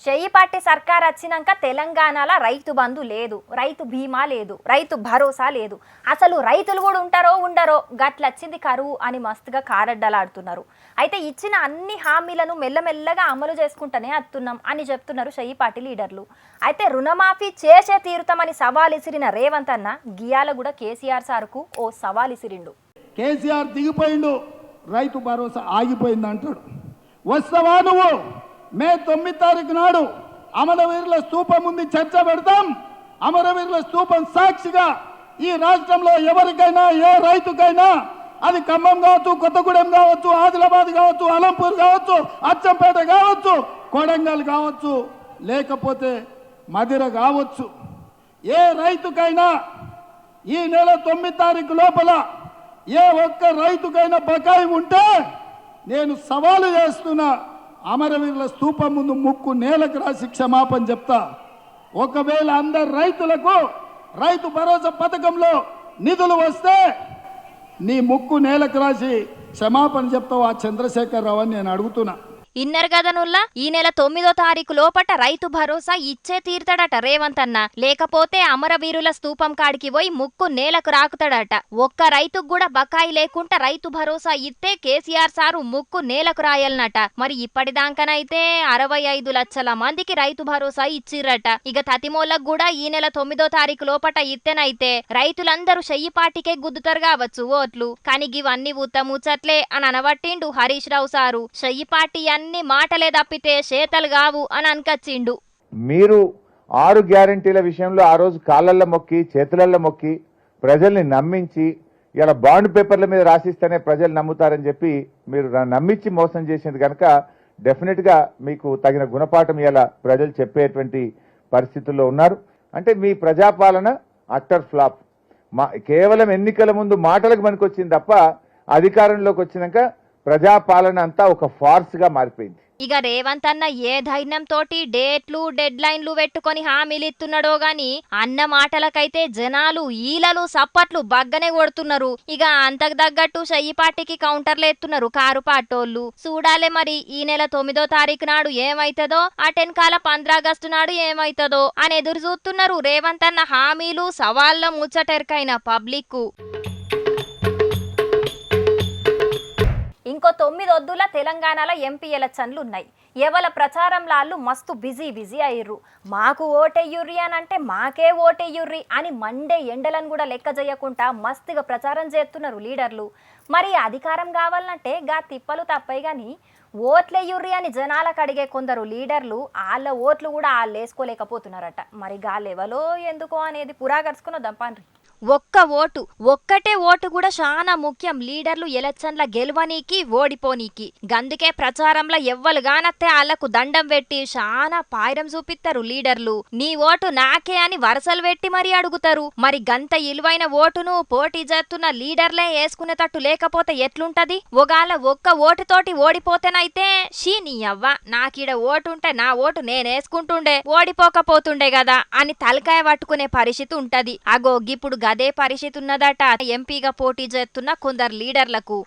చెయ్యిపాటి సర్కార్ వచ్చినాక తెలంగాణలో రైతు బంధు లేదు, రైతు బీమా లేదు, రైతు భరోసా లేదు. అసలు రైతులు కూడా ఉంటారో ఉండరో గట్లొచ్చింది కరువు అని మస్తుగా కారడ్డలాడుతున్నారు. అయితే ఇచ్చిన అన్ని హామీలను మెల్లమెల్లగా అమలు చేసుకుంటూనే వస్తున్నాం అని చెప్తున్నారు చెయ్యిపాటి లీడర్లు. అయితే రుణమాఫీ చేసే తీరుతామని సవాల్ ఇసిరిన రేవంత్ అన్న గియాల కూడా కేసీఆర్ సార్కు ఓ సవాల్ ఇసిరిండు. కేసీఆర్ దిగిపోయిండు, రైతు భరోసా ఆగిపోయింది అంటాడు. వస్తావా నువ్వు? మే 9 తారీఖు నాడు అమరవీరుల స్తూపం ముందు చర్చ పెడతాం. అమరవీరుల స్తూపం సాక్షిగా ఈ రాష్ట్రంలో ఎవరికైనా ఏ రైతుకైనా, అది ఖమ్మం కావచ్చు, కొత్తగూడెం కావచ్చు, ఆదిలాబాద్ కావచ్చు, అలంపూర్ కావచ్చు, అచ్చంపేట కావచ్చు, కొడంగల్ కావచ్చు, లేకపోతే మదిర కావచ్చు, ఏ రైతుకైనా ఈ నెల 9 తారీఖు లోపల ఏ ఒక్క రైతుకైనా బకాయి ఉంటే నేను సవాలు చేస్తున్నా, అమరవీరుల స్తూపం ముందు ముక్కు నేలకు రాసి క్షమాపణ చెప్తా. ఒకవేళ అందరు రైతులకు రైతు భరోసా పథకంలో నిధులు వస్తే నీ ముక్కు నేలకు రాసి క్షమాపణ చెప్తావు ఆ చంద్రశేఖరరావు అని నేను అడుగుతున్నా. ఇన్నర్ గదనుల్లా ఈ నెల 9వ తారీఖు లోపట రైతు భరోసా ఇచ్చే తీరుతాడట రేవంత్ అన్న. లేకపోతే అమరవీరుల స్తూపం కాడికి పోయి ముక్కు నేలకు రాకుతాడట. ఒక్క రైతుకు కూడా బకాయి లేకుండా రైతు భరోసా ఇస్తే కేసీఆర్ సారు ముక్కు నేలకు రాయాలనట. మరి ఇప్పటిదాకానైతే 65 లక్షల మందికి రైతు భరోసా ఇచ్చిర్రట. ఇక తతిమోళ్ళకు కూడా ఈ నెల 9వ తారీఖు లోపట ఇత్తేనైతే రైతులందరూ చెయ్యిపాటికే గుద్దుతారు కావచ్చు ఓట్లు. కానీ ఇవన్నీ ఉత్తముచ్చట్లే అని అనబట్టిండు హరీష్ రావు సారు. చెయ్యిపాటి అన్ని మాటలే తప్పితే చేతలు కావు అని అనకచ్చిండు. మీరు 6 గ్యారెంటీల విషయంలో ఆ రోజు కాళ్ళల్లో మొక్కి చేతులల్లో మొక్కి ప్రజల్ని నమ్మించి ఇలా బాండ్ పేపర్ల మీద రాసిస్తేనే ప్రజలు నమ్ముతారని చెప్పి మీరు నమ్మించి మోసం చేసింది కనుక డెఫినెట్గా మీకు తగిన గుణపాఠం ఇలా ప్రజలు చెప్పేటువంటి పరిస్థితుల్లో ఉన్నారు. అంటే మీ ప్రజాపాలన అట్టర్ ఫ్లాప్. కేవలం ఎన్నికల ముందు మాటలకు పనికొచ్చింది తప్ప అధికారంలోకి వచ్చినాక ప్రజాపాలన అంతా ఒక ఫార్స్ గా మారిపోయింది. ఇక రేవంత్ అన్న ఏ ధైర్యం తోటి డేట్లు డెడ్ లైన్లు పెట్టుకొని హామీలు ఇస్తున్నాడో గాని అన్న మాటలకైతే జనాలు ఈలలు సప్పట్లు బగ్గనే కొడుతున్నారు. ఇక అంతకు తగ్గట్టు చెయ్యిపాటికి కౌంటర్లు ఎత్తున్నారు కారు పాటోళ్ళు. చూడాలే మరి ఈ నెల 9వ తారీఖు నాడు ఏమైతుందో, అటెన్కాల 15 ఆగస్టు నాడు ఏమైతుందో అని ఎదురు చూస్తున్నారు రేవంత్ అన్న హామీలు సవాళ్ళ ముచ్చటెరకైన పబ్లిక్. ఇంకో 9 వద్దుల తెలంగాణలో ఎంపీ ఎలక్షన్లు ఉన్నాయి. ఎవల ప్రచారంలో మస్తు బిజీ అయ్యిర్రు. మాకు ఓటెయ్యుర్రి అని అంటే మాకే ఓటెయ్యుర్రి అని మండే ఎండలను కూడా లెక్క చేయకుండా మస్తుగా ప్రచారం చేస్తున్నారు లీడర్లు. మరి అధికారం కావాలంటే గా తిప్పలు తప్పయి కానీ ఓట్లెయ్యుర్రి అని జనాలకు అడిగే కొందరు లీడర్లు వాళ్ళ ఓట్లు కూడా వాళ్ళు వేసుకోలేకపోతున్నారట. మరి గా లెవలో ఎందుకో అనేది పురాగరుచుకున్న దంపాన్రి. ఒక్కటే ఓటు కూడా చాలా ముఖ్యం లీడర్లు ఎలక్షన్ల గెలవనీకి ఓడిపోనీకి. గందుకే ప్రచారంలో ఎవ్వలు గానత్తే వాళ్లకు దండం పెట్టి చాలా పాయిరం చూపిస్తారు లీడర్లు. నీ ఓటు నాకే అని వరసలు పెట్టి మరీ అడుగుతారు. మరి గంత ఇలువైన ఓటును పోటీ చేస్తున్న లీడర్లే వేసుకునేటట్టు లేకపోతే ఎట్లుంటది? ఒగాల ఒక్క ఓటుతోటి ఓడిపోతేనైతే షీ నీ అవ్వ నాకీడ ఓటుంటే నా ఓటు నేనేసుకుంటుండే ఓడిపోకపోతుండే కదా అని తలకాయ పట్టుకునే పరిస్థితి ఉంటది. అగో ఇప్పుడు అదే పరిస్థితి ఉన్నదట ఎంపీగా పోటీ చేస్తున్న కొందరు లీడర్లకు.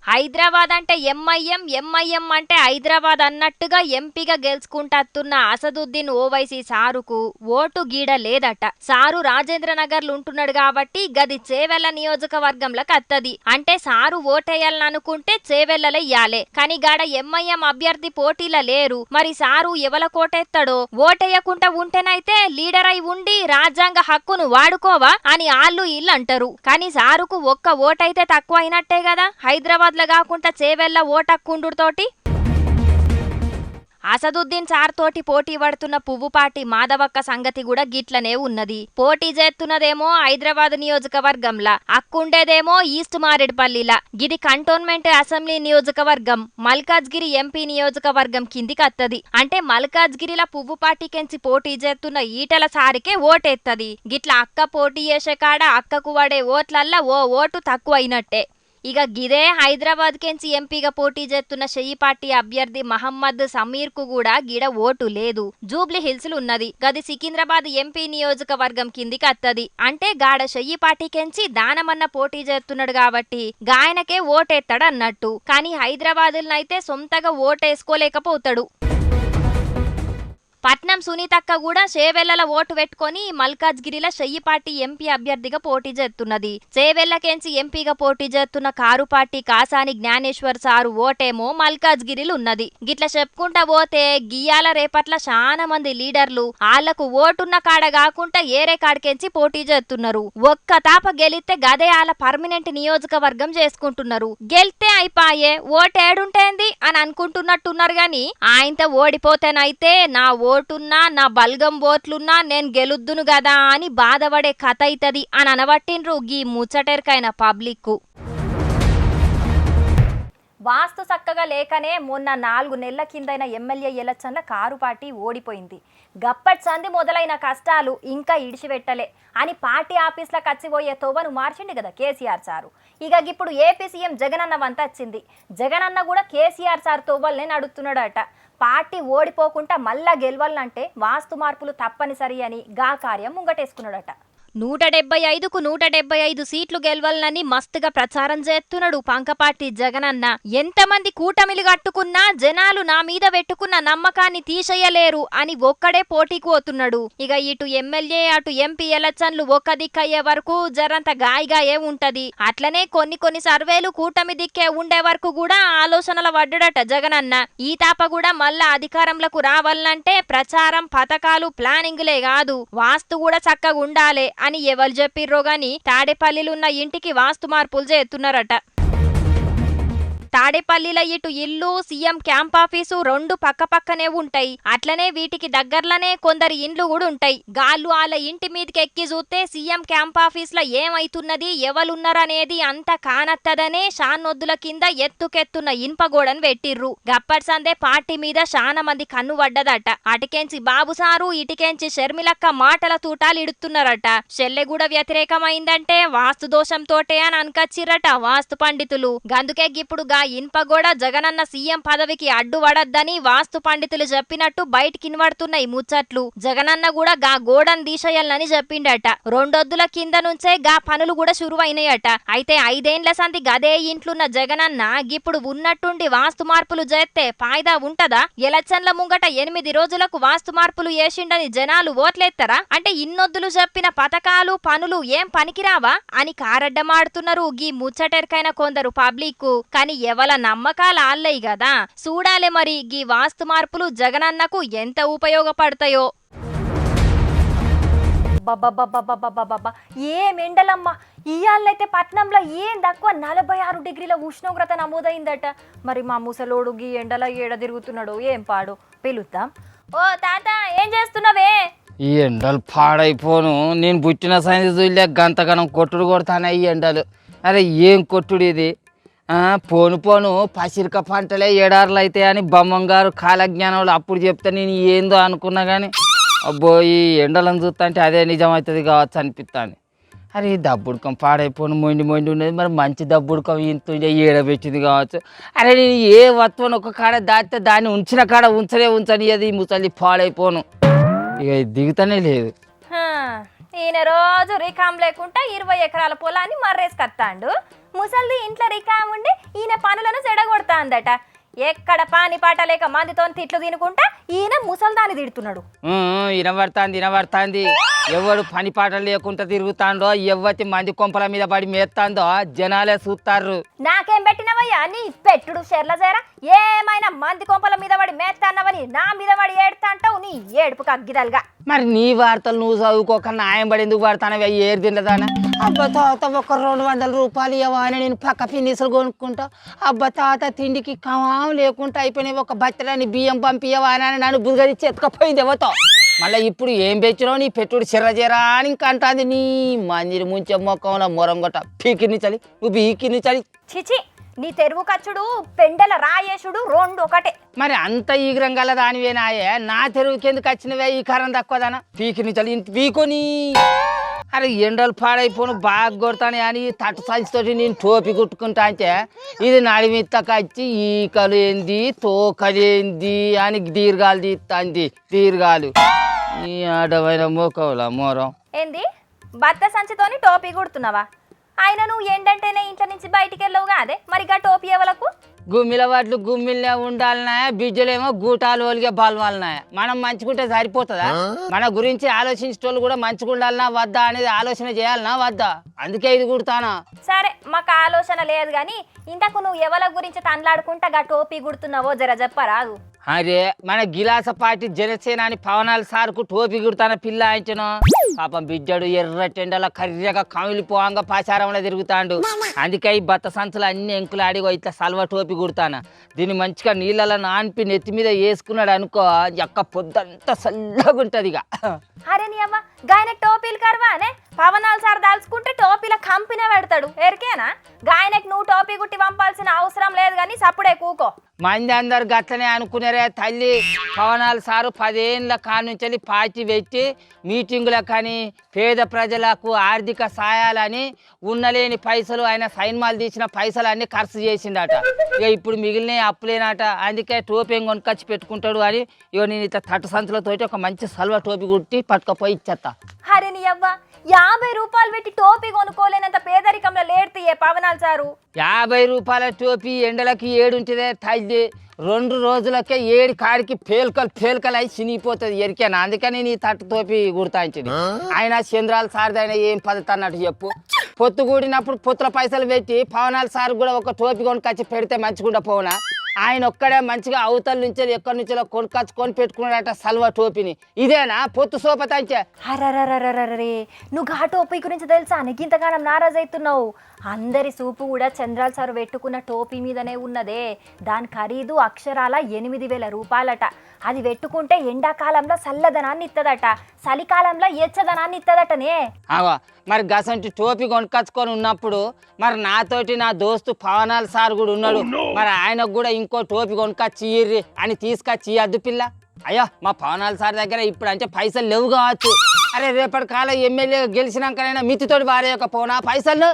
హైదరాబాద్ అంటే ఎంఐఎం అంటే హైదరాబాద్ అన్నట్టుగా ఎంపీగా గెలుచుకుంటున్న అసదుద్దీన్ ఓవైసీ సారుకు ఓటు గీడ లేదట. సారు రాజేంద్ర నగర్లు ఉంటున్నాడు కాబట్టి గది చేవెళ్ల నియోజకవర్గంలోకి అత్తది. అంటే సారు ఓటేయాలని అనుకుంటే చేవెళ్లలో ఇయ్యాలే. కానీ గాడ ఎంఐఎం అభ్యర్థి పోటీల లేరు. మరి సారు ఎవల కోటెత్తాడో? ఓటేయకుండా ఉంటేనైతే లీడర్ అయి ఉండి రాజ్యాంగ హక్కును వాడుకోవా అని ఆళ్ళు ఇల్లు అంటారు. కానీ సారుకు ఒక్క ఓటైతే తక్కువ అయినట్టే కదా. హైదరాబాద్ కాకుండా చేవెళ్ల ఓటక్కుండుతోటి అసదుద్దీన్ సార్ తోటి పోటీ పడుతున్న పువ్వుపాటి మాధవక్క సంగతి కూడా గిట్లనే ఉన్నది. పోటీ చేస్తున్నదేమో హైదరాబాద్ నియోజకవర్గంలా, అక్కుండేదేమో ఈస్ట్ మారేడుపల్లిలా. గిది కంటోన్మెంట్ అసెంబ్లీ నియోజకవర్గం మల్కాజ్గిరి ఎంపీ నియోజకవర్గం కిందికి అత్తది. అంటే మల్కాజ్గిరిలా పువ్వుపాటికెంచి పోటీ చేస్తున్న ఈటల సారికే ఓటెత్తది. గిట్ల అక్క పోటీ చేసే కాడ అక్కకు పడే ఓట్లల్లా ఓ ఓటు తక్కువ అయినట్టే. ఇక గిదే హైదరాబాద్ కెంచి ఎంపీగా పోటీ చేస్తున్న షెయ్యి పార్టీ అభ్యర్థి మహమ్మద్ సమీర్ కు కూడా గిడ ఓటు లేదు. జూబ్లీ హిల్స్ ఉన్నది, గది సికింద్రాబాద్ ఎంపీ నియోజకవర్గం కిందికి అత్తది. అంటే గాడ షెయ్యి పార్టీ కెంచి దానమన్న పోటీ చేస్తున్నాడు కాబట్టి గాయనకే ఓటేస్తాడు అన్నట్టు. కానీ హైదరాబాద్లనైతే సొంతగా ఓటేసుకోలేకపోతాడు. పట్నం సునీతక్క కూడా చేవెళ్ల ఓటు పెట్టుకొని మల్కాజ్గిరిలో షెయ్యి పార్టీ ఎంపీ అభ్యర్థిగా పోటీ చేస్తున్నది. చేవెళ్లకెంచి ఎంపీగా పోటీ చేస్తున్న car party Kasani Gnaneshwar sir ఓటేమో మల్కాజ్గిరిలో ఉన్నది. గిట్ల చెప్పుకుంటా పోతే గియాల రేపట్ల చాలా మంది లీడర్లు ఆళ్లకు ఓటున్న కాడ కాకుండా ఏరే కాడికెంచి పోటీ చేస్తున్నారు. ఒక్క తాప గెలిస్తే గదే ఆల పర్మనెంట్ నియోజకవర్గం చేసుకుంటున్నారు. గెలితే అయిపాయే ఓటేడుంటేంది అని అనుకుంటున్నట్టున్నారు గాని ఆయనతో ఓడిపోతేనైతే నా ఓటున్నా నా బల్గం ఓట్లున్నా నేను గెలుద్దును గదా అని బాధపడే కథ అయితది అని అనబట్టిండ్రు గీ ముచ్చటెరకైన పబ్లిక్. వాస్తు చక్కగా లేకనే మొన్న 4 నెలల కిందైన ఎమ్మెల్యే ఎలక్షన్ల కారు పార్టీ ఓడిపోయింది. గప్పటి సంది మొదలైన కష్టాలు ఇంకా ఇడిచిపెట్టలే అని పార్టీ ఆఫీస్లకు వచ్చిపోయే తోవను మార్చిండు కదా కేసీఆర్ సారు. ఇక ఇప్పుడు ఏపీ సీఎం జగనన్న వంత వచ్చింది. జగనన్న కూడా కేసీఆర్ సార్ తోవల్నే నడుస్తున్నాడట. పార్టీ ఓడిపోకుండా మళ్ళా గెలవాలంటే వాస్తు మార్పులు తప్పనిసరి అని గా కార్యం ముంగటేసుకున్నాడట. 175కు 175 సీట్లు గెలవాలని మస్తుగా ప్రచారం చేస్తున్నాడు పంకపాటి జగనన్న. ఎంతమంది కూటమిలు కట్టుకున్నా జనాలు నా మీద పెట్టుకున్న నమ్మకాన్ని తీసేయలేరు అని ఒక్కడే పోటీకి పోతున్నాడు. ఇక ఇటు ఎమ్మెల్యే అటు ఎంపీ ఎలక్షన్లు ఒక్క దిక్కయ్యే వరకు జరంత గాయగాయే ఉంటది. అట్లనే కొన్ని సర్వేలు కూటమి దిక్కే ఉండే వరకు కూడా ఆలోచనల పడ్డాడట జగనన్న. ఈ తాప కూడా మళ్ళా అధికారంలోకి రావాలంటే ప్రచారం పథకాలు ప్లానింగ్లే కాదు వాస్తు కూడా చక్కగా ఉండాలి అని ఎవరు చెప్పిర్రో గాని తాడేపల్లిలున్న ఇంటికి వాస్తు మార్పులు చేస్తున్నారట. తాడేపల్లిలో ఇటు ఇల్లు సీఎం క్యాంప్ ఆఫీసు 2 పక్కనే ఉంటాయి. అట్లనే వీటికి దగ్గరలోనే కొందరి ఇండ్లు కూడా ఉంటాయి. గాళ్ళు వాళ్ళ ఇంటి మీదకి ఎక్కి చూస్తే సీఎం క్యాంప్ ఆఫీస్ లో ఏమైతున్నది ఎవరున్నారనేది అంత కానత్తదనే షానొద్దుల కింద ఎత్తుకెత్తున్న ఇన్పగోడని పెట్టిర్రు. గప్పటి సందే పార్టీ మీద చాలా మంది కన్ను పడ్డదట. అటుకెంచి బాబు సారు ఇటుకెంచి షర్మిలక్క మాటల తూటాలు ఇడుతున్నారట. చెల్లె కూడా వ్యతిరేకమైందంటే వాస్తు దోషంతోటే అని అనుకచ్చిరట వాస్తు పండితులు. గందుకే ఇప్పుడు ఇన్పగోడ జగనన్న సీఎం పదవికి అడ్డు పడద్దని వాస్తు పండితులు చెప్పినట్టు బయటికి ఇన్వడుతున్నాయి ముచ్చట్లు. జగనన్న కూడా గా గోడను తీసేయాలని చెప్పిండట. 2 ఒద్దుల కింద నుంచే గా పనులు కూడా శురువైనాయట. అయితే 5 ఏండ్ల సంది గదే ఇంట్లున్న జగనన్న ఇప్పుడు ఉన్నట్టుండి వాస్తు మార్పులు చేస్తే ఫాయిదా ఉంటదా? ఎలక్షన్ల ముంగట 8 రోజులకు వాస్తు మార్పులు చేసిండని జనాలు ఓట్లేస్తారా? అంటే ఇన్నొద్దులు చెప్పిన పథకాలు పనులు ఏం పనికిరావా అని కారడ్డమాడుతున్నారు గీ ముచ్చటెరకైన కొందరు పబ్లిక్. కానీ ఎవల నమ్మకాలు ఆల్లయి కదా చూడాలే మరి గీ వాస్తు మార్పులు జగనన్నకు ఎంత ఉపయోగపడతాయో. ఏం ఎండలమ్మా ఇయాళ్ళైతే పట్నంలో ఏం తక్కువ 46 డిగ్రీల ఉష్ణోగ్రత నమోదైందట. మరి మా ముసలోడు గీ ఎండల ఏడ తిరుగుతున్నాడు ఏం పాడు పిలుద్దాం. ఓ తాత ఏం చేస్తున్నావే? ఈ ఎండలు పాడైపోను. నేను పుట్టిన సైన్స్ గంతగనం కొట్టుడు కొడతానే ఈ ఎండలు. అరే ఏం కొట్టుడు ఇది? పోను పసిరిక పంటలే ఎడారులు అయితే అని బొమ్మంగారు కాలజ్ఞానంలో అప్పుడు చెప్తే నేను ఏందో అనుకున్నా కానీ అబ్బో ఈ ఎండలను చూస్తుంటే అదే నిజమవుతుంది కావచ్చు అనిపిస్తాను. అరే దబ్బుడుకం పాడైపోను మొండి ఉండేది. మరి మంచి దబ్బుడుకం ఇంత ఏడబెట్టింది కావచ్చు. అరే నేను ఏ వత్వను ఒక కాడ దాటితే దాన్ని ఉంచిన కాడ ఉంచని అది ముసలి పాడైపోను. ఇక దిగుతానే లేదు. ఈయన రోజు రికాం లేకుండా 20 ఎకరాల పొలాన్ని మర్రేసుకొస్తాండు. ముసల్ది ఇంట్లో రికాం ఉండి ఈయన పనులను చెడగొడతాందట. ఎక్కడ పాని పాట లేక మందితో తిట్లు తినుకుంటా ఈయన ముసల్దాన్ని తిడుతున్నాడు. వినబడుతుంది. ఎవడు పని పాట లేకుండా తిరుగుతాండో ఎవ్వతి మంది కొంపల మీద పడి మేస్తాందో జనాలే చూస్తారు. నాకేం పెట్టినవయ్యా నీ పెట్టుడు షెర్ల చేరా? ఏమైనా మంది కొంపల మీద పడి మేస్తాన్నవని నా మీద పడి ఏడుతా అంటావు నీ ఏడుపు కగ్గిదలుగా. మరి నీ వార్తలు నువ్వు చదువుకోక న్యాయం పడి ఎందుకు పడతానవి ఏరు తినదానా? అబ్బా తాత ఒక 200 రూపాయలు ఇవ్వా అని నేను పక్క పిన్నిసలు కొనుక్కుంటా. అబ్బా తాత తిండికి కమాం లేకుండా అయిపోయినాయి ఒక బట్టలని బియ్యం పంపియవా అని నన్ను బుద్ధగడిచ్చి ఎత్తుకపోయింది ఎవతో. మళ్ళీ ఇప్పుడు ఏం పెంచినావు నీ పెట్టుడు చిర్రజేరా అని ఇంక అంటుంది. నీ మంజిరి ముంచే మొక్కలో మొరంగొట్ట పీకిని చలి నువ్వు పీకిని చలి. చిచి నీ తెరువు కచ్చుడు పెండల రాయేసుడు 2 ఒకటే. మరి అంత ఈగ్రంగల దానివేనాయే నా తెరువుకి ఎందుకు వచ్చినవే ఈ కారం తక్కువదానా? పీకిని చలి పీకొని అరే ఎండలు పాడైపోను బాగా కొడతాను అని తట్టు సంచితోటి నేను టోపీ కుట్టుకుంటా అంటే ఇది నడిమిత్తకు వచ్చి ఈకలు ఏంది తోకలు ఏంది అని దీర్ఘాలు తీస్తుంది దీర్ఘాలు ఈ అడవైన మోకవులా మోరం ఏంది బత్త సంచితోని టోపీ కుడుతున్నావా? ఆయన నువ్వు ఏంటంటేనే ఇంట్లో నుంచి బయటికి వెళ్ళవుగా, అదే మరిగా టోపీ ఎవలకు? గుమ్మిల వాట్లు గుమ్మిలే ఉండాలన్నాయా, బిజ్జలేమో గూటాలు ఒలిగే బలవాలన్నాయా. మనం మంచుకుంటే సరిపోతుందా? మన గురించి ఆలోచించేటోళ్ళు కూడా మంచిగా ఉండాలనా వద్దా అనేది ఆలోచన చేయాలనా వద్దా? అందుకే ఇది కుడతానా. సరే మాకు ఆలోచన లేదు కానీ ఇంతకు నువ్వు ఎవరి గురించి తనలాడుకుంటా గా టోపీ కుడుతున్నావో జర చెప్పరాదు. అరే మన గిలాస పార్టీ జనసేన అని పవనాల సార్కు టోపీ కుడతాన పిల్ల ఆయనను. పాపం బిడ్డడు ఎర్రటెండల కర్రెగా కమిలిపోవంగా పాచారంలో తిరుగుతాండు. అందుకే ఈ బత్త సంచులు అన్ని ఎంకులు ఆడిగో ఇట్లా సల్వ టోపీ కుడతాను. దీన్ని మంచిగా నీళ్ళలో నానిపి నెత్తి మీద వేసుకున్నాడు అనుకో ఎక్క పొద్దంతా చల్లగుంటది. ఇక అరే నీ అవ్వ గాయన టోపీలు కరవానే పవనాలు సార్ దాల్చుకుంటే టోపీల కంపెనీ పెడతాడు ఎరికేనా? గాయనకి నువ్వు టోపీ కుట్టి పంపాల్సిన అవసరం లేదు కానీ సప్పుడే కూకో. మంది అందరు గట్లనే అనుకున్నారే తల్లి. పవనాలు సారు 10 ఏళ్ళ కానుంచి పార్టీ పెట్టి మీటింగులకు కానీ పేద ప్రజలకు ఆర్థిక సాయాలని ఉన్నలేని పైసలు ఆయన సైన్మాలు తీసిన పైసలు అన్నీ ఖర్చు చేసిండట. ఇక ఇప్పుడు మిగిలిన అప్పులేనట. అందుకే టోపీ కొనుకొచ్చి పెట్టుకుంటాడు అని ఇక నేను ఇట్లా తట్టు సంచులతోటి ఒక మంచి సల్వ టోపీ కుట్టి పట్టుకపోయి ఇచ్చేస్తా. అరే నీ అవ్వ 50 రూపాయలు పెట్టి టోపీ కొనుక్కోలేనంత పేదరికంలో లేడుతీయే పవనాలు సారు. 50 రూపాయల టోపీ ఎండలకి ఏడుంటుందే తల్లి. 2 రోజులకే 7 కాడికి పేల్కలు అయి చినిగిపోతుంది ఎరికేనా? అందుకని నీ తట్టు టోపీ కుడతాయించింది. ఆయన చంద్రాల సార్ది అయినా ఏం పద్ధతి అన్నట్టు చెప్పు. పొత్తు కూడినప్పుడు పొత్తుల పైసలు పెట్టి పవనాల సార్ కూడా ఒక టోపీ కొనుకొచ్చి పెడితే మంచిగుండా పోనా? ఆయన ఒక్కడే మంచిగా అవతల నుంచి ఎక్కడి నుంచో కొనుకొచ్చుకొని పెట్టుకున్నాడట సల్వ టోపీని. ఇదేనా పొత్తు సోపతాంచే? అరరరరరే నువ్వు గా టోపీ గురించి తెలుసా? ఇంతగానం నారాజ్ అవుతున్నావు. అందరి సూపు కూడా చంద్రాల సార్ పెట్టుకున్న టోపీ మీదనే ఉన్నదే. దాని ఖరీదు అక్షరాల 8,000 రూపాయలట. అది పెట్టుకుంటే ఎండాకాలంలో చల్లదనాన్ని ఇస్తుందట, చలికాలంలో ఎచ్చదనాన్ని ఇస్తుందటనే. అవా మరి గసంటి టోపీ కొనుకొచ్చుకొని ఉన్నప్పుడు మరి నాతోటి నా దోస్తు పవనాల సార్ కూడా ఉన్నాడు. మరి ఆయనకు కూడా ఇంకో టోపీ కొనుకొచ్చి ఇయ్యిర్రి అని తీసుకొచ్చి ఇయ్యద్దు పిల్ల. అయ్యా మా పవనాల సార్ దగ్గర ఇప్పుడు అంటే పైసలు లేవు కావచ్చు. అరే రేపటి కాలం ఎమ్మెల్యే గెలిచినాకనైనా మితితోటి వారేయకపోనా పైసలు?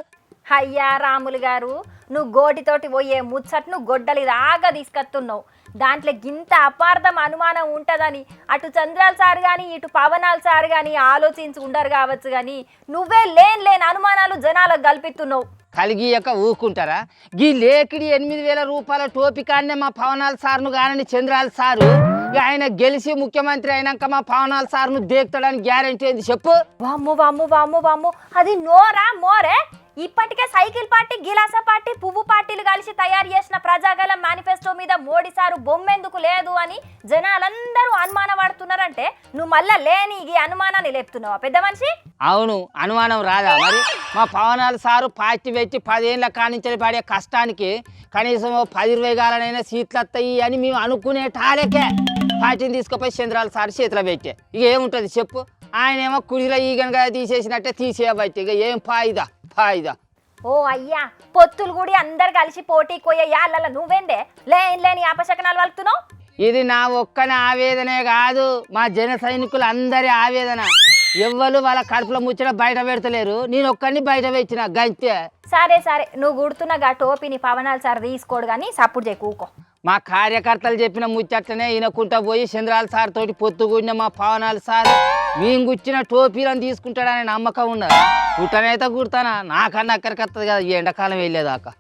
అయ్యా రాములు గారు నువ్వు గోటితోటి పోయే ముచ్చట్ను గొడ్డలి దాగా తీసుకొస్తున్నావు. దాంట్లో గింత అపార్థం అనుమానం ఉంటుందని అటు చంద్రాల సార్ కానీ ఇటు పవనాల సార్ కానీ ఆలోచించి ఉండరు కావచ్చు కానీ నువ్వే లేని అనుమానాలు జనాలకు కల్పిస్తున్నావు. కలిగియక ఊకుంటారా? గీ లేకిడి 8,000 రూపాయల టోపీ కాన్నే మా పవనాల సార్ను కానని చంద్రాల సారు ఆయన గెలిచి ముఖ్యమంత్రి అయినాక మా పవనాల సార్ను దేకుతాడని గ్యారంటీ ఏంది చెప్పు? వామ్ము వామ్ము వామ్ము వామ్ము అది నోరా మోరే? ఇప్పటికే సైకిల్ పార్టీ, గిలాస పార్టీ, పువ్వు పార్టీలు కలిసి తయారు చేసిన ప్రజాగలం మేనిఫెస్టో మీద మోడీ సారు బొమ్మెందుకు లేదు అని జనాలందరూ అనుమానం పడుతున్నారంటే నువ్వు మళ్ళా లేని ఈ అనుమానాన్ని లేపుతున్నావా పెద్ద మనిషి? అవును అనుమానం రాదా మరి? మా పవనాల సారు పార్టీ పెట్టి 10 ఏళ్ళ కానించని పడే కష్టానికి కనీసం 10-20 గాలనైనా సీట్లు వస్తాయి అని మేము అనుకునే టాలకే పార్టీని తీసుకుపోయి చంద్రాల సార్ చేతిలో పెట్టే. ఇక ఏముంటుంది చెప్పు? ఆయన ఏమో కుడిలో ఈగనగా తీసేసినట్టే తీసేయబట్టి ఇక ఏం ఫాయిదా? ఓ అయ్యా పొత్తులు కూడా అందరు కలిసి పోటీ కొయ్యాల నువ్వేందే లేని అపశకనాలు వలుతున్నావు? ఇది నా ఒక్కని ఆవేదనే కాదు, మా జన సైనికులు అందరి ఆవేదన. ఎవ్వరు వాళ్ళ కడుపులో ముచ్చట బయట పెడతలేరు, నేను ఒక్కడిని బయట పెట్టిన గంతే. సరే నువ్వు గుర్తున్న గా టోపీని పవనాలు సార్ తీసుకోడు కానీ సప్పుడు చేయి కూకో. మా కార్యకర్తలు చెప్పిన ముచ్చటనే ఈయనకుంటా పోయి చంద్రాల సార్ తోటి పొత్తుకున్న మా పవనాల సార్ మేము గుచ్చిన టోపీలను తీసుకుంటాడనే నమ్మకం ఉన్నదా? కుట్టనైతే కుడతానా? నాకన్నా అక్కడికత్తది కదా ఈ ఎండాకాలం వెళ్ళేదాకా.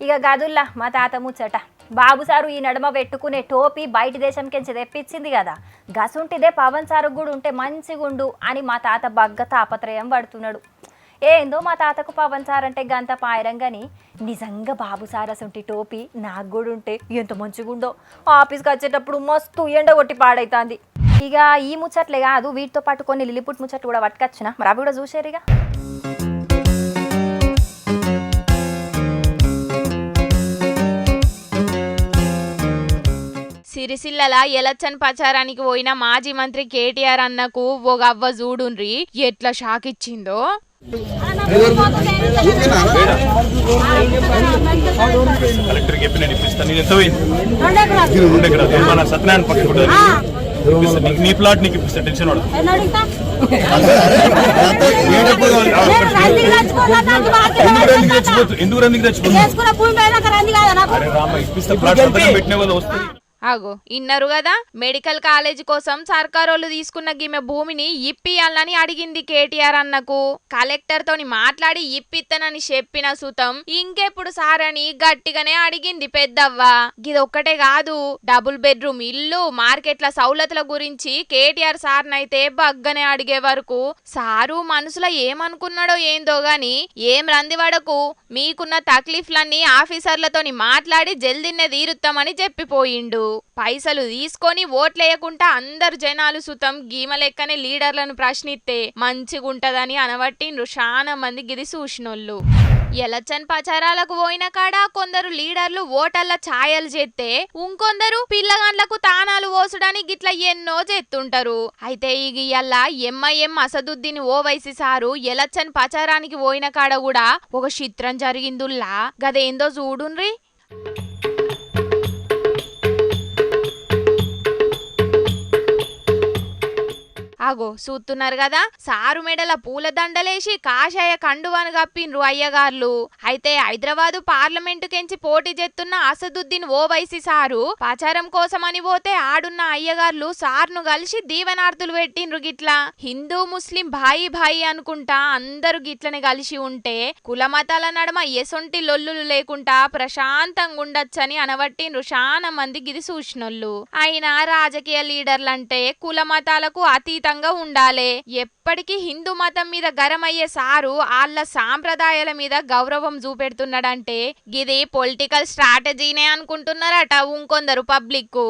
ఇక గదుల్లా మా తాత ముచ్చట. బాబు సారు ఈ నడుమ పెట్టుకునే టోపీ బయట దేశంకించి తెప్పించింది కదా, గసుంటిదే పవన్ సారు కూడా ఉంటే మంచిగుండు అని మా తాత బగ్గ తాపత్రయం పడుతున్నాడు. ఏందో మా తాతకు పవన్ సార్ అంటే గంత పాయరం కానీ నిజంగా బాబు సార్ అసంటి టోపీ నాకు కూడా ఉంటే ఎంత మంచిగుండో. ఆఫీస్కి వచ్చేటప్పుడు మస్తు ఎండ కొట్టి పాడైతుంది. ఇక ఈ ముచ్చట్లే కాదు వీటితో పాటు కొన్ని లిలిపుట్ ముచ్చట్లు కూడా పట్టుకొచ్చిన, మరి అవి కూడా చూసారు. ఇక సిరిసిల్లల ఎలక్షన్ ప్రచారానికి పోయిన మాజీ మంత్రి కేటీఆర్ అన్నకు ఓ గవ్వ చూడుండ్రి ఎట్లా షాక్ ఇచ్చిందో. కలెక్టర్ చెప్పి నేను ఇప్పిస్తాను. నేను ఎంత పోయింది 2 ఎకరాలు సత్యనారాయణ పక్కన నీ ప్లాట్ నీకు ఇప్పిస్తా, టెన్షన్ పడదు. ఎందుకు రందికి తెచ్చిపోతుంది? అరే రామ, ఇప్పిస్తే ప్లాట్ సంతకం పెట్టిన వాళ్ళు వస్తుంది. ఆగో ఇన్నరు కదా, మెడికల్ కాలేజ్ కోసం సర్కారోళ్ళు తీసుకున్న గిమె భూమిని ఇప్పియాలని అడిగింది కేటీఆర్ అన్నకు. కలెక్టర్ తోని మాట్లాడి ఇప్పిత్తనని చెప్పిన సుతం ఇంకెప్పుడు సార్ అని గట్టిగానే అడిగింది పెద్దవ్వ. గిదొక్కటే కాదు, డబుల్ బెడ్రూమ్ ఇల్లు, మార్కెట్ల సౌలతుల గురించి కేటీఆర్ సార్నైతే బగ్గనే అడిగే వరకు సారు మనసులో ఏమనుకున్నాడో ఏందో గాని, ఏం రందివడకు, మీకున్న తక్లీఫ్లన్నీ ఆఫీసర్లతోని మాట్లాడి జల్దిన్నే తీరుతామని చెప్పిపోయిండు. పైసలు తీసుకొని ఓట్లేయకుండా అందరు జనాలు సుతం గీమ లెక్కనే లీడర్లను ప్రశ్నిస్తే మంచిగుంటదని అనబట్టిండ్రు చాలా మంది గిది చూసినోళ్ళు. ఎలక్షన్ ప్రచారాలకు పోయిన కాడ కొందరు లీడర్లు ఓటర్ల ఛాయలు చేస్తే, ఇంకొందరు పిల్లగాండ్లకు తానాలు పోసడానికి గిట్ల ఎన్నో చేస్తుంటారు. అయితే ఇయ్యల్ల MIM Asaduddin Owaisi sir election ప్రచారానికి పోయిన కాడ కూడా ఒక చిత్రం జరిగిందుల్లా, గదేందో చూడుండ్రి. ఆగో చూస్తున్నారు కదా, సారు మెడల పూలదండలేసి కాషాయ కండువాను కప్పిండ్రు అయ్యగార్లు. అయితే హైదరాబాదు పార్లమెంటు కెంచి పోటీ చేస్తున్న అసదుద్దీన్ ఓవైసీ సారు ప్రచారం కోసమని పోతే ఆడున్న అయ్యగార్లు సార్ను కలిసి దీవెనార్తులు పెట్టిండ్రు. గిట్లా హిందూ ముస్లిం భాయి భాయి అనుకుంటా అందరు గిట్లనే కలిసి ఉంటే కులమతాల నడమ ఎసొంటి లొల్లులు లేకుండా ప్రశాంతంగా ఉండొచ్చని అనబట్టిండ్రు చాలా మంది గిది చూసినోళ్ళు. అయినా రాజకీయ లీడర్లంటే కులమతాలకు అతీతంగా ఉండాలి. ఎప్పటికీ హిందూ మతం మీద గరమయ్యే సారు వాళ్ళ సాంప్రదాయాల మీద గౌరవం చూపెడుతున్నాడంటే గిది పొలిటికల్ స్ట్రాటజీనే అనుకుంటున్నారట ఇంకొందరు పబ్లిక్.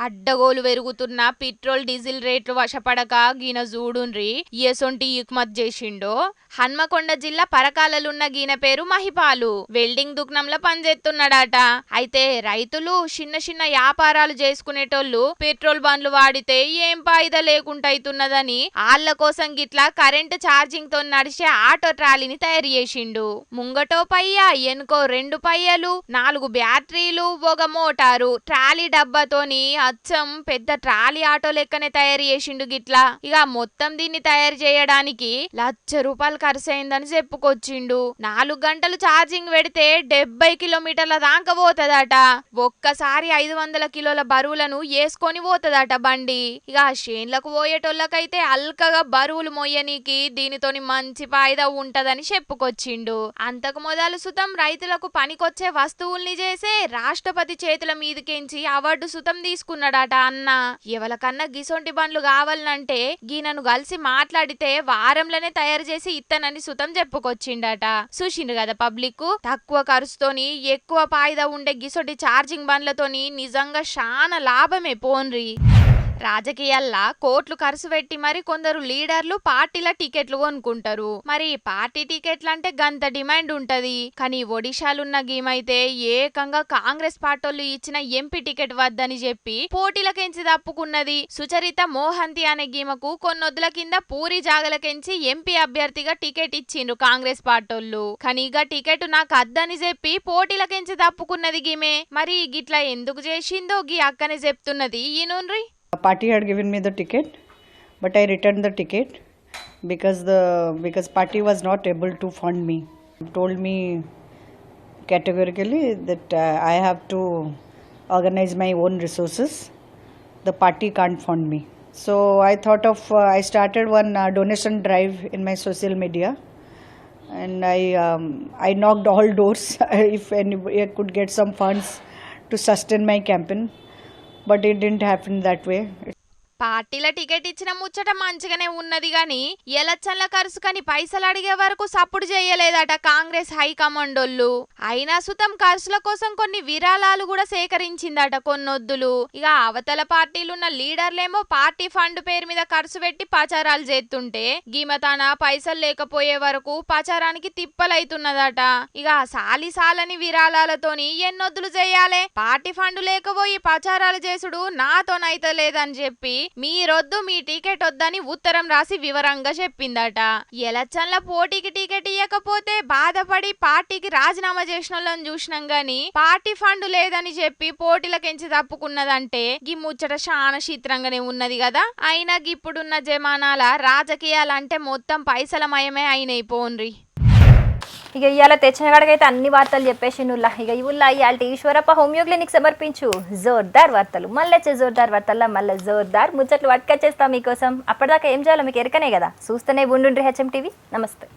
అడ్డగోలు పెరుగుతున్న పెట్రోల్ డీజిల్ రేట్లు వశపడక గీన జూడుండ్రి ఎసొంటి ఇక్మత్ చేసిండో. హన్మకొండ జిల్లా పరకాలలున్న గీన పేరు మహిపాలు వెల్డింగ్ దుకాణంలో పనిచేస్తున్నాడట. అయితే రైతులు చిన్న చిన్న వ్యాపారాలు చేసుకునేటోళ్ళు పెట్రోల్ బండ్లు వాడితే ఏం ఫాయిదా లేకుండా అవుతున్నదని వాళ్ళ కోసం గిట్లా కరెంటు ఛార్జింగ్ తో నడిచే ఆటో ట్రాలీని తయారు చేసిండు. ముంగటో పయ్య, ఎనుకో 2 పయ్యలు, 4 బ్యాటరీలు, ఒక మోటారు, ట్రాలీ డబ్బాతోని అచ్చం పెద్ద ట్రాలీ ఆటో లెక్కనే తయారు చేసిండు. గిట్లా ఇక మొత్తం దీన్ని తయారు చేయడానికి ₹1,00,000 ఖర్చు అయిందని చెప్పుకొచ్చిండు. 4 గంటలు ఛార్జింగ్ పెడితే 70 కిలోమీటర్ల దాకా పోతదట. ఒక్కసారి 500 కిలోల బరువులను వేసుకొని పోతదట బండి. ఇక షేన్లకు పోయేటోళ్ళకైతే అల్కగా బరువులు మొయ్యనీకి దీనితోని మంచి ఫాయిదా ఉంటదని చెప్పుకొచ్చిండు. అంతకు మొదలు సుతం రైతులకు పనికొచ్చే వస్తువుల్ని చేసే రాష్ట్రపతి చేతుల మీదకించి అవార్డు సుతం తీసుకున్నాడట అన్న. ఎవరికన్నా గిసొంటి బండ్లు కావాలంటే గీనను కలిసి మాట్లాడితే వారంలోనే తయారు చేసి ఇత్తనని సుతం చెప్పుకొచ్చిండట. చూసిండు కదా పబ్లిక్, తక్కువ ఖర్చుతోని ఎక్కువ ఫాయిదా ఉండే గిసొంటి ఛార్జింగ్ బండ్లతోని నిజంగా చాలా లాభమే పోన్రి. రాజకీయాల్లో కోట్లు ఖర్చు పెట్టి మరి కొందరు లీడర్లు పార్టీల టికెట్లు కొనుక్కుంటారు. మరి పార్టీ టికెట్లు అంటే గంత డిమాండ్ ఉంటది. కానీ ఒడిశాలున్న గీమైతే ఏకంగా కాంగ్రెస్ పార్టీలు ఇచ్చిన ఎంపీ టికెట్ వద్దని చెప్పి పోటీలకెంచి తప్పుకున్నది. సుచరిత మోహంతి అనే గీమకు కొన్నొద్దుల కింద పూరి జాగలకెంచి ఎంపీ అభ్యర్థిగా టికెట్ ఇచ్చిండ్రు కాంగ్రెస్ పార్టీలు. కానీ ఇక టికెట్ నాకు అద్దని చెప్పి పోటీలకెంచి తప్పుకున్నది గీమే. మరి గిట్లా ఎందుకు చేసిందో గీ అక్కనే చెప్తున్నది ఈనుండ్రి. Party had given me the ticket, but I returned the ticket because party was not able to fund me. Told me categorically that I have to organize my own resources. The party can't fund me. So I thought of I started one donation drive in my social media, and I knocked all doors if I could get some funds to sustain my campaign. But it didn't happen that way. పార్టీల ticket ఇచ్చిన ముచ్చట మంచిగానే ఉన్నది గాని ఎలక్షన్ల ఖర్చు కని పైసలు అడిగే వరకు సప్పుడు చేయలేదట కాంగ్రెస్ హైకమాండోళ్ళు. అయినా సుతం ఖర్చుల కోసం కొన్ని విరాళాలు కూడా సేకరించిందట కొన్నొద్దులు. ఇక అవతల పార్టీలున్న లీడర్లేమో పార్టీ ఫండ్ పేరు మీద ఖర్చు పెట్టి ప్రచారాలు చేస్తుంటే గీమతాన పైసలు లేకపోయే వరకు ప్రచారానికి తిప్పలైతున్నదట. ఇక సాలిసాలని విరాళాలతోని ఎన్నొద్దులు చేయాలే, పార్టీ ఫండ్ లేకపోయి ప్రచారాలు చేసుడు నాతోనైతే లేదని చెప్పి మీరొద్దు మీ టికెట్ వద్దని ఉత్తరం రాసి వివరంగా చెప్పిందట. ఎలక్షన్ల పోటీకి టికెట్ ఇవ్వకపోతే బాధపడి పార్టీకి రాజీనామా చేసిన వాళ్ళని చూసినాం గాని పార్టీ ఫండ్ లేదని చెప్పి పోటీలకెంచి తప్పుకున్నదంటే ఈ ముచ్చట చాలా చిత్రంగానే ఉన్నది కదా. అయినా ఇప్పుడున్న జమానాల రాజకీయాలంటే మొత్తం పైసలమయమే అయినాయి పోన్రి. ఇక ఇవాళ తెచ్చిన కాడికైతే అన్ని వార్తలు చెప్పేసిండుల్లా. ఇక ఇవుల్లా ఇవాళ ఈశ్వరప్ప హోమియో క్లినిక్ సమర్పించు జోర్దార్ వార్తలు. మళ్ళీ వచ్చే జోర్దార్ వార్తల్లో మళ్ళీ జోర్దార్ ముచ్చట్లు పట్టుకొచ్చేస్తాం మీకోసం. అప్పటిదాకా ఏం చేయాలో మీకు ఎరకనే కదా. చూస్తూనే ఉండుండ్రి హెచ్ఎం టీవీ. నమస్తే.